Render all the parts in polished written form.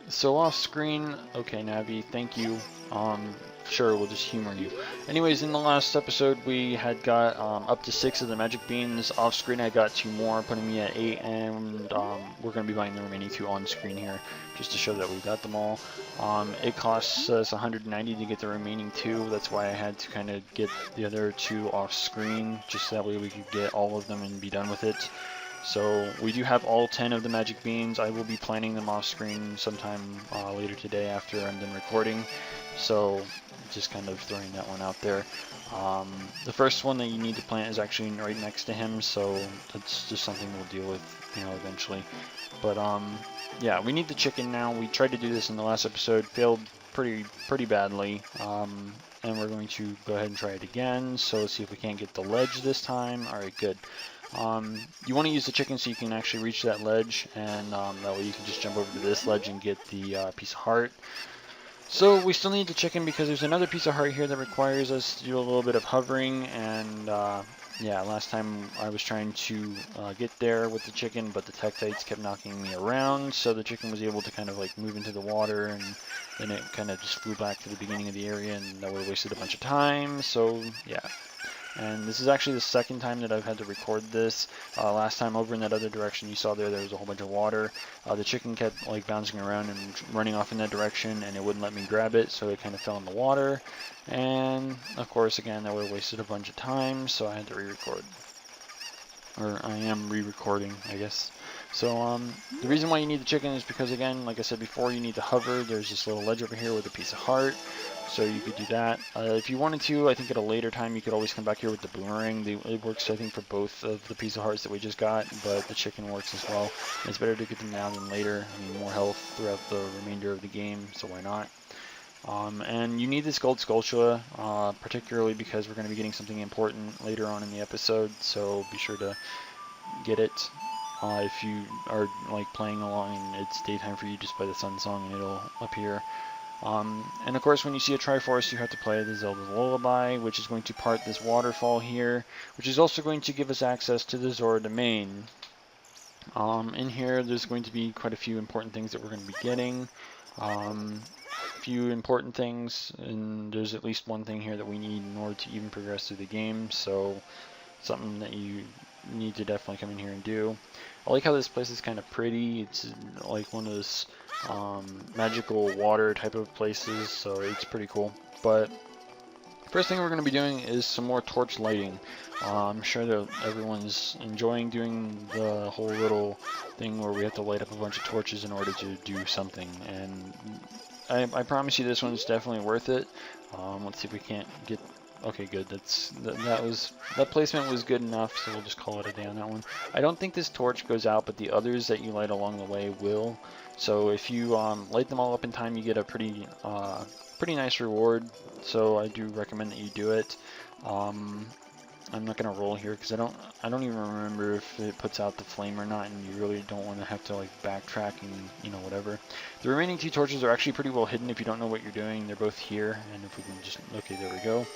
So off screen, okay, Navi, thank you. Sure, we'll just humor you. Anyways, in the last episode, we had got up to 6 of the magic beans. Off screen, I got 2 more, putting me at 8, and we're going to be buying the remaining 2 on screen here, just to show that we got them all. It costs us 190 to get the remaining 2. That's why I had to kind of get the other 2 off screen, just so that way we could get all of them and be done with it. So we do have all 10 of the magic beans. I will be planting them off screen sometime later today after I'm done recording. So just kind of throwing that one out there. The first one that you need to plant is actually right next to him, so that's just something we'll deal with, eventually. But yeah, we need the chicken now. We tried to do this in the last episode, failed pretty badly. And we're going to go ahead and try it again. So let's see if we can't get the ledge this time. All right, good. You want to use the chicken so you can actually reach that ledge, and that way you can just jump over to this ledge and get the piece of heart. So we still need the chicken because there's another piece of heart here that requires us to do a little bit of hovering, and yeah, last time I was trying to get there with the chicken, but the Tektites kept knocking me around, so the chicken was able to kind of like move into the water, and then it kind of just flew back to the beginning of the area, and that would have wasted a bunch of time. So yeah. And this is actually the second time that I've had to record this. Last time over in that other direction you saw there was a whole bunch of water. The chicken kept like bouncing around and running off in that direction, and it wouldn't let me grab it, so it kind of fell in the water. And of course, again, that would have wasted a bunch of time, so I had to re-record. Or I am re-recording, I guess. So the reason why you need the chicken is because, again, like I said before, you need to hover. There's this little ledge over here with a piece of heart. So you could do that. If you wanted to, I think at a later time, you could always come back here with the boomerang. It works, I think, for both of the piece of hearts that we just got, but the chicken works as well. And it's better to get them now than later. I mean, more health throughout the remainder of the game, so why not? And you need this gold Skulltula, particularly because we're going to be getting something important later on in the episode, so be sure to get it. If you are like playing along and it's daytime for you, just play the sun song and it'll appear. And of course, when you see a Triforce, you have to play the Zelda Lullaby, which is going to part this waterfall here, which is also going to give us access to the Zora domain. In here, there's going to be quite a few important things that we're going to be getting. Few important things, and there's at least one thing here that we need in order to even progress through the game, so something that you need to definitely come in here and do. I like how this place is kind of pretty. It's like one of those magical water type of places, so it's pretty cool. But first thing we're going to be doing is some more torch lighting. I'm sure that everyone's enjoying doing the whole little thing where we have to light up a bunch of torches in order to do something, and I promise you this one's definitely worth it. Let's see if we can't get... Okay, good. That placement was good enough, so we'll just call it a day on that one. I don't think this torch goes out, but the others that you light along the way will. So if you light them all up in time, you get a pretty nice reward. So I do recommend that you do it. I'm not gonna roll here because I don't even remember if it puts out the flame or not, and you really don't want to have to like backtrack and whatever. The remaining 2 torches are actually pretty well hidden if you don't know what you're doing. They're both here, and if we can just... Okay, there we go.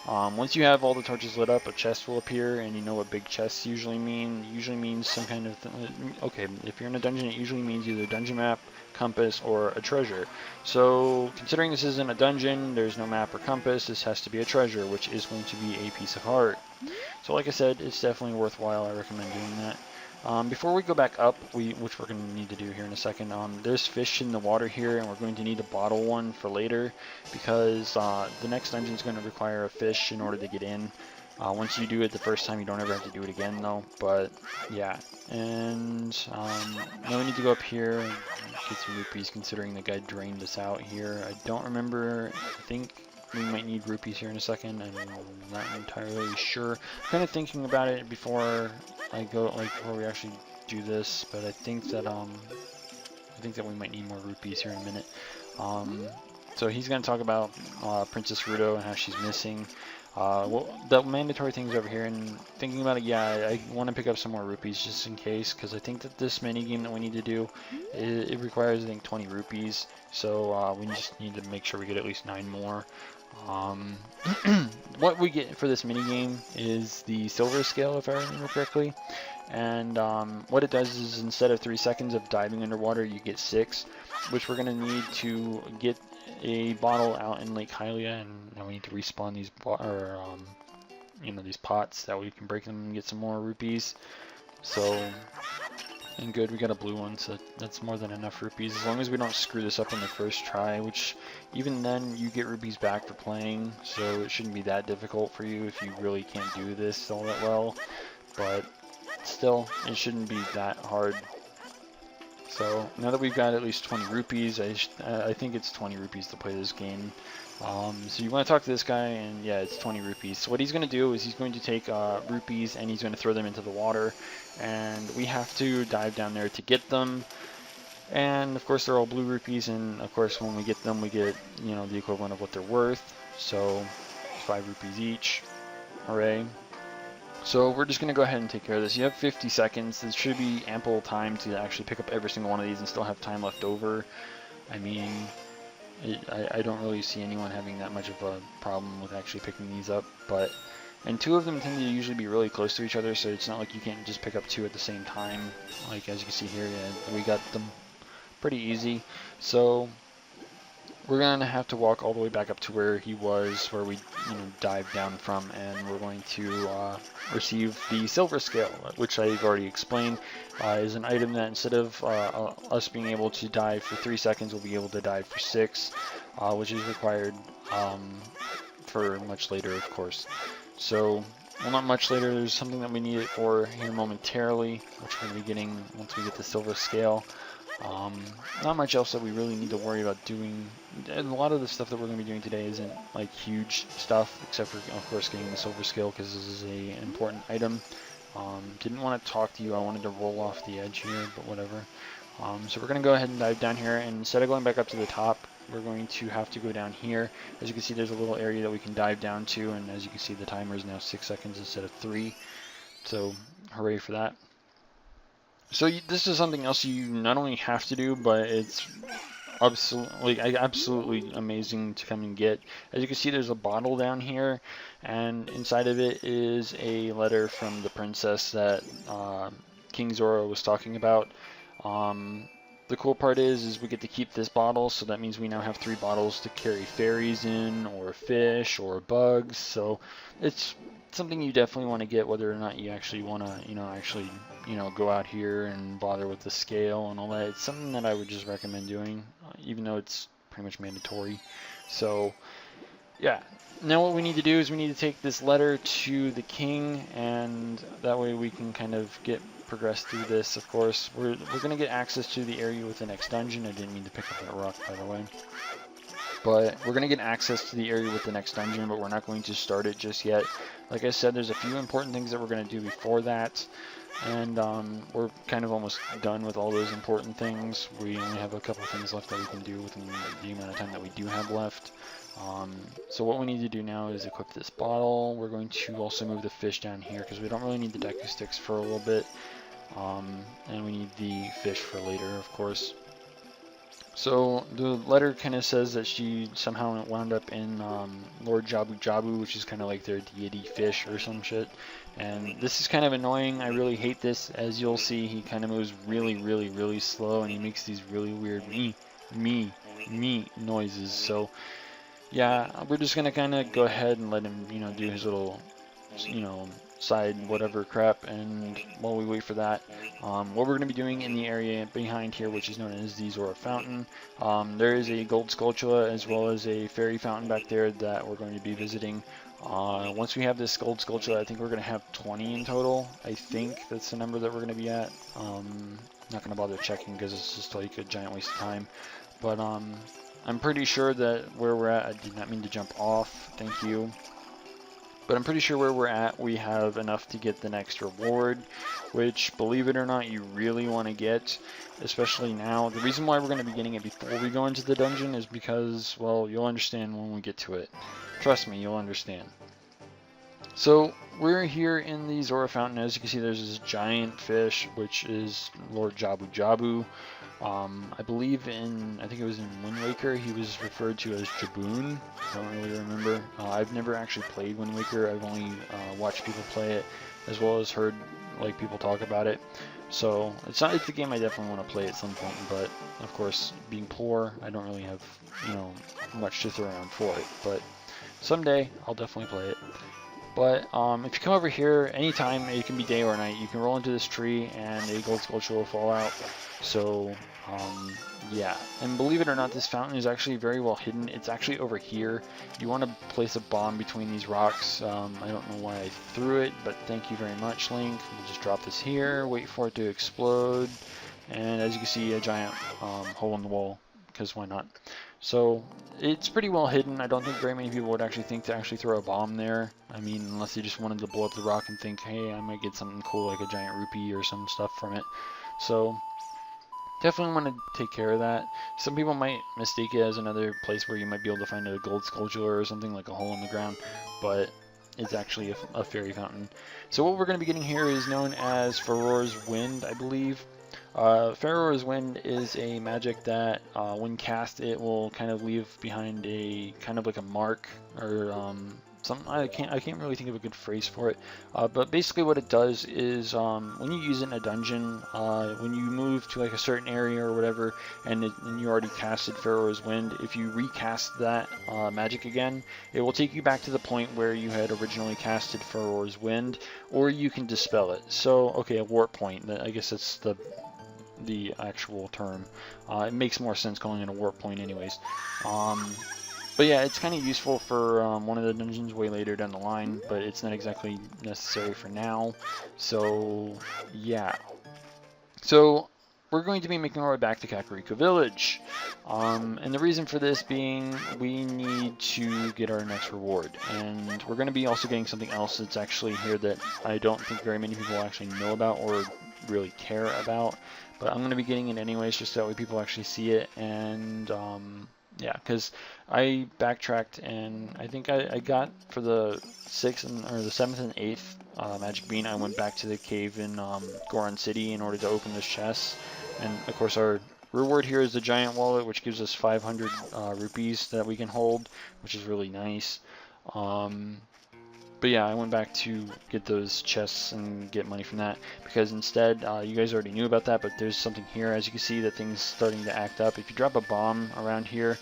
Once you have all the torches lit up, a chest will appear, and you know what big chests usually mean. It usually means some kind of... Okay, if you're in a dungeon, it usually means either a dungeon map, compass, or a treasure. So, considering this isn't a dungeon, there's no map or compass, this has to be a treasure, which is going to be a piece of heart. So like I said, it's definitely worthwhile. I recommend doing that. Before we go back up, which we're going to need to do here in a second, there's fish in the water here, and we're going to need to bottle one for later, because the next dungeon is going to require a fish in order to get in. Once you do it the first time, you don't ever have to do it again, though. But yeah, and now we need to go up here and get some rupees, considering the guy drained us out here. I don't remember. I think we might need rupees here in a second. I'm not entirely sure. I'm kind of thinking about it before I go, like before we actually do this, but I think that we might need more rupees here in a minute. So he's going to talk about Princess Ruto and how she's missing. Well, the mandatory things over here, and thinking about it, yeah, I want to pick up some more rupees just in case, because I think that this mini game that we need to do, it requires, I think, 20 rupees. So we just need to make sure we get at least 9 more. Um, what we get for this mini game is the silver scale, if I remember correctly. And what it does is instead of 3 seconds of diving underwater, you get 6, which we're going to need to get a bottle out in Lake Hylia, and now we need to respawn these these pots that we can break them and get some more rupees. So, and good, we got a blue one, so that's more than enough rupees, as long as we don't screw this up on the first try, which even then you get rupees back for playing, so it shouldn't be that difficult for you if you really can't do this all that well, but still, it shouldn't be that hard. So now that we've got at least 20 rupees, I think it's 20 rupees to play this game. So you want to talk to this guy, and yeah, it's 20 rupees. So what he's going to do is he's going to take rupees and he's going to throw them into the water, and we have to dive down there to get them. And of course they're all blue rupees, and of course when we get them we get, you know, the equivalent of what they're worth. So 5 rupees each. Hooray. So we're just going to go ahead and take care of this. You have 50 seconds. There should be ample time to actually pick up every single one of these and still have time left over. I mean, I don't really see anyone having that much of a problem with actually picking these up. And 2 of them tend to usually be really close to each other, so it's not like you can't just pick up 2 at the same time. Like as you can see here, yeah, we got them pretty easy. So we're going to have to walk all the way back up to where he was, where we dived down from, and we're going to receive the silver scale, which I've already explained, is an item that instead of us being able to dive for 3 seconds, we'll be able to dive for 6, which is required for much later, of course. So, well, not much later, there's something that we need it for here momentarily, which we're going to be getting once we get the silver scale. Not much else that we really need to worry about doing. And a lot of the stuff that we're going to be doing today isn't like huge stuff, except for of course getting the silver scale, because this is an important item. Didn't want to talk to you, I wanted to roll off the edge here, but whatever. So we're going to go ahead and dive down here, and instead of going back up to the top, we're going to have to go down here. As you can see, there's a little area that we can dive down to, and as you can see, the timer is now 6 seconds instead of 3. So hooray for that. So this is something else you not only have to do, but it's absolutely amazing to come and get. As you can see, there's a bottle down here, and inside of it is a letter from the princess that King Zora was talking about. The cool part is we get to keep this bottle, so that means we now have 3 bottles to carry fairies in, or fish, or bugs. So it's something you definitely want to get, whether or not you actually want to, go out here and bother with the scale and all that. It's something that I would just recommend doing, even though it's pretty much mandatory. So, yeah. Now what we need to do is we need to take this letter to the king, and that way we can kind of progress through this. Of course, we're going to get access to the area with the next dungeon. I didn't mean to pick up that rock, by the way. But we're going to get access to the area with the next dungeon, but we're not going to start it just yet. Like I said, there's a few important things that we're going to do before that, and we're kind of almost done with all those important things. We only have a couple things left that we can do within the amount of time that we do have left. So what we need to do now is equip this bottle. We're going to also move the fish down here because we don't really need the deku sticks for a little bit, and we need the fish for later, of course. So the letter kind of says that she somehow wound up in Lord Jabu Jabu, which is kind of like their deity fish or some shit. And this is kind of annoying. I really hate this. As you'll see, he kind of moves really slow, and he makes these really weird me noises. So yeah, we're just gonna kind of go ahead and let him, do his little, side whatever crap, and while we wait for that, what we're going to be doing in the area behind here, which is known as the Zora Fountain, there is a gold Skulltula as well as a fairy fountain back there that we're going to be visiting. Once we have this gold Skulltula, I think we're going to have 20 in total. I think that's the number that we're going to be at. Not going to bother checking because it's just like a giant waste of time, but I'm pretty sure that where we're at, I did not mean to jump off, thank you. But I'm pretty sure where we're at, we have enough to get the next reward, which, believe it or not, you really want to get, especially now. The reason why we're going to be getting it before we go into the dungeon is because, well, you'll understand when we get to it. Trust me, you'll understand. So we're here in the Zora Fountain. As you can see, there's this giant fish, which is Lord Jabu Jabu. I believe I think it was in Wind Waker, he was referred to as Jaboon. I don't really remember. I've never actually played Wind Waker. I've only watched people play it, as well as heard like people talk about it. So it's a game I definitely want to play at some point. But of course, being poor, I don't really have much to throw around for it. But someday I'll definitely play it. But if you come over here anytime, it can be day or night, you can roll into this tree and a gold Skulltula will fall out. So yeah, and believe it or not, this fountain is actually very well hidden. It's actually over here. You want to place a bomb between these rocks. I don't know why I threw it, but thank you very much, Link. We'll just drop this here, wait for it to explode, and as you can see, a giant hole in the wall, because why not? So it's pretty well hidden. I don't think very many people would actually think to actually throw a bomb there. I mean, unless they just wanted to blow up the rock and think, hey, I might get something cool like a giant rupee or some stuff from it. So definitely want to take care of that. Some people might mistake it as another place where you might be able to find a gold Skulltula or something, like a hole in the ground, but it's actually a fairy fountain. So what we're going to be getting here is known as Farore's Wind, I believe. Farore's Wind is a magic that when cast it will kind of leave behind a kind of like a mark or something. I can't really think of a good phrase for it, but basically what it does is when you use it in a dungeon, when you move to like a certain area or whatever, and you already casted Farore's Wind, if you recast that magic again, it will take you back to the point where you had originally casted Farore's Wind, or you can dispel it. So okay, a warp point. I guess that's the actual term. It makes more sense calling it a warp point anyways. But yeah, it's kind of useful for one of the dungeons way later down the line, but it's not exactly necessary for now. So yeah. So we're going to be making our way back to Kakariko Village. And the reason for this being we need to get our next reward. And we're going to be also getting something else that's actually here that I don't think very many people actually know about or really care about. But I'm going to be getting it anyways, just so that way people actually see it. And yeah, because I backtracked and I think I got for the 6th or the 7th and 8th Magic Bean, I went back to the cave in Goron City in order to open this chest. And of course our reward here is the giant wallet, which gives us 500 rupees that we can hold, which is really nice. But yeah, I went back to get those chests and get money from that, because instead, you guys already knew about that, but there's something here. As you can see, that thing's starting to act up. If you drop a bomb around here,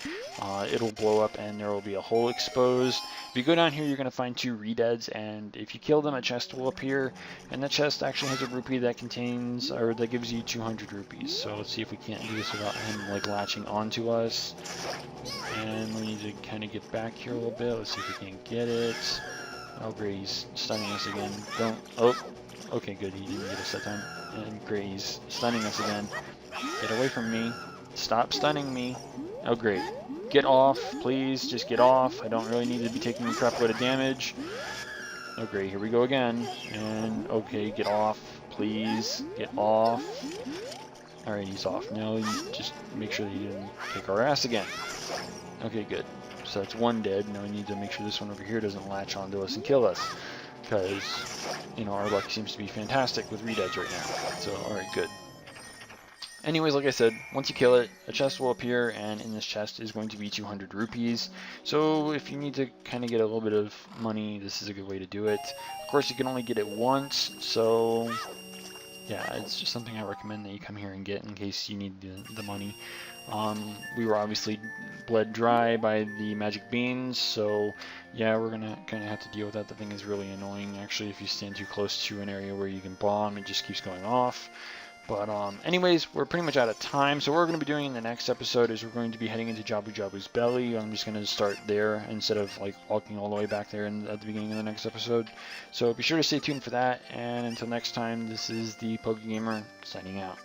it'll blow up and there will be a hole exposed. If you go down here, you're going to find 2 Redeads, and if you kill them, a chest will appear, and that chest actually has a rupee that contains, or that gives you 200 rupees. So let's see if we can't do this without him like latching onto us. And we need to kind of get back here a little bit. Let's see if we can get it. Oh, great, he's stunning us again. Don't. Oh, okay, good. He didn't get us that time. And great, he's stunning us again. Get away from me. Stop stunning me. Oh, great. Get off, please. Just get off. I don't really need to be taking a crap load of damage. Oh, great. Here we go again. And, okay, get off, please. Get off. Alright, he's off. Now, you just make sure that he didn't kick our ass again. Okay, good. So that's 1 dead. Now we need to make sure this one over here doesn't latch onto us and kill us, because, you know, our luck seems to be fantastic with Redeads right now. So, alright, good. Anyways, like I said, once you kill it, a chest will appear, and in this chest is going to be 200 rupees. So if you need to kind of get a little bit of money, this is a good way to do it. Of course, you can only get it once, so yeah, it's just something I recommend that you come here and get in case you need the money. We were obviously bled dry by the magic beans, so yeah, we're gonna kind of have to deal with that. The thing is really annoying. Actually, if you stand too close to an area where you can bomb, it just keeps going off. But anyways, we're pretty much out of time. So what we're going to be doing in the next episode is we're going to be heading into Jabu Jabu's belly. I'm just going to start there instead of like walking all the way back there at the beginning of the next episode. So be sure to stay tuned for that. And until next time, this is the PokeGamer signing out.